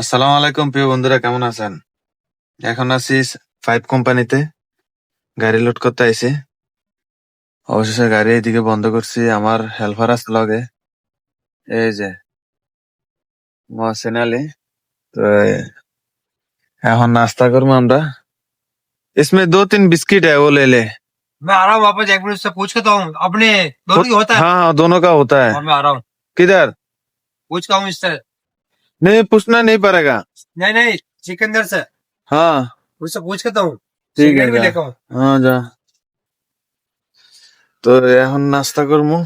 আসসালামু আলাইকুম প্রিয় বন্ধুরা, কেমন আছেন? এখন আছি 5 কোম্পানিতে, গাড়ি লোড করতে আইছি। অবশেষে গাড়ি এইদিকে বন্ধ করছি। আমার হেল্পার আছে লগে, এই যে মহসিন আলী। তো এখন নাস্তা করবো আমরা। इसमें 2-3 बिस्किट है, वो ले ले। मैं आ रहा हूँ वापस, एक मिनट से पूछ के तो हूँ अपने दोनों की होता है। हाँ हाँ, दोनों का होता है। और मैं आ रहा हूँ, किधर? पूछ का हूँ इससे। नहीं, पूछना नहीं पड़ेगा। नहीं नहीं, सिकंदर से हाँ उससे पूछ के तो हूँ, ठीक है, सिगरेट भी जा। लेकर हूँ। हाँ जा। তো এখন নাস্তা করবো।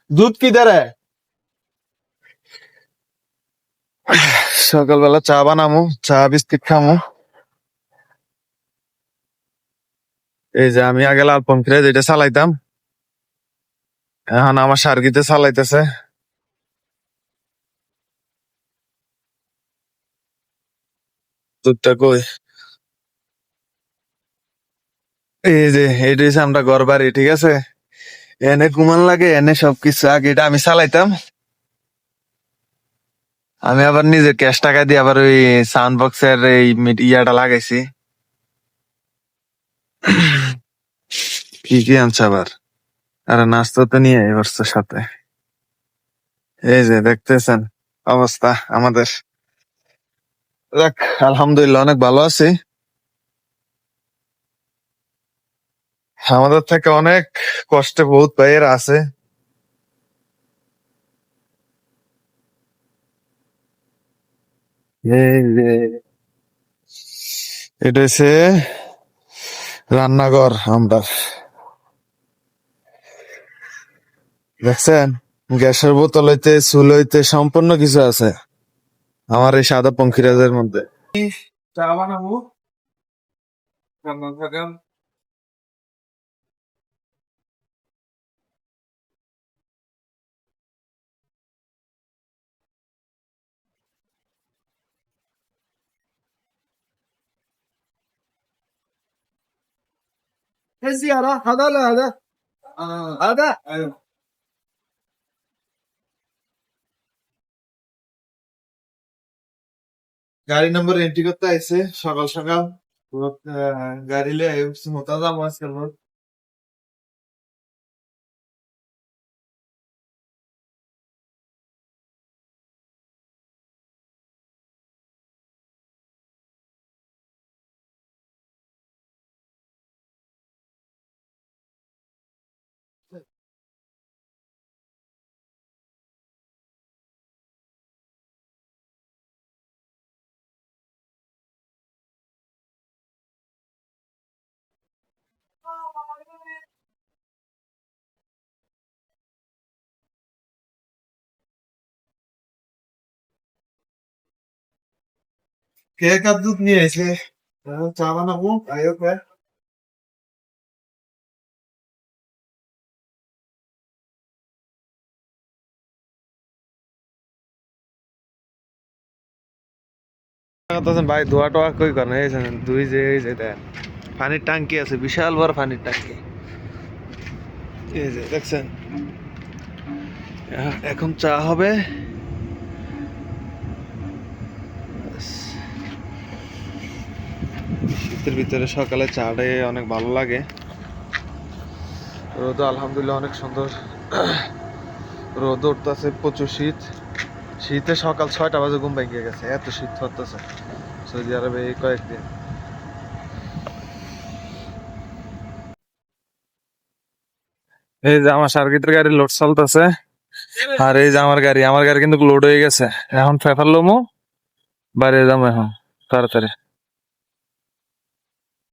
দুধ কিধার है? সকালবেলা চা বানামু, চা বিস্কিট খামু। এই যে আমি আগে লাল পম্পরে যেটা চালাইতাম, এখন আমার সার্গিতে চালাইতেছে। দুধটা কই? এই যে এইটা হচ্ছে আমরা ঘর বাড়ি, ঠিক আছে? এনে ঘুমান লাগে, এনে সবকিছু। আগে এটা আমি চালাইতাম, আমি আবার নিজে ক্যাশ টাকা দিয়ে আবার ওই সাউন্ড বক্সের এই ইয়াটা লাগাইছি। কি কি আনছে আবার? আরে নাস্তা তো নিয়ে এবার সাথে। এই যে দেখতেছেন অবস্থা আমাদের। দেখ, আলহামদুলিল্লাহ অনেক ভালো আছি। আমাদের থেকে অনেক কষ্টে বহুত ভাইয়েরা আছে। এই যে এটা হচ্ছে রান্নাঘর আমরা, দেখছেন? গ্যাসের বোতল হইতে চুল হইতে সম্পূর্ণ কিছু আছে আমার এই সাদা পঙ্খিরাজের মধ্যে। চা বানাবো, কেমন থাকেন? الزيارة هذا لا هذا هذا গাড়ি নম্বর এন্ট্রি করতে আইছে সকাল সকাল। গাড়ি লে মোতা যাবো আজকাল। কে কাপ দুধ নিয়ে এসে চা বানাবো আয়ো কে। ভাই ধোয়া টোয়া কই করে এই যে দুই যে এই যে দেন পানির ট্যাঙ্কি আছে, বিশাল বড় পানির ট্যাঙ্কি। এই যে দেখছেন, এখন চা হবে। শীতের ভিতরে সকালে চাটাই অনেক ভালো লাগে। রোদ আলহামদুলিল্লাহ অনেক সুন্দর, রোদ উঠতেছে, প্রচুর শীত। শীতে সকাল 6টা বাজে ঘুম ভেঙে গেছে, এত শীত পড়তেছে সৌদি আরবে এই কয়েকদিন। এই যে আমার সার্কিটের গাড়ি লোড চলতেছে, আর এই যে আমার গাড়ি কিন্তু লোড হয়ে গেছে। এখন ফেফার লোমো বাইরে যাবো এখন তাড়াতাড়ি।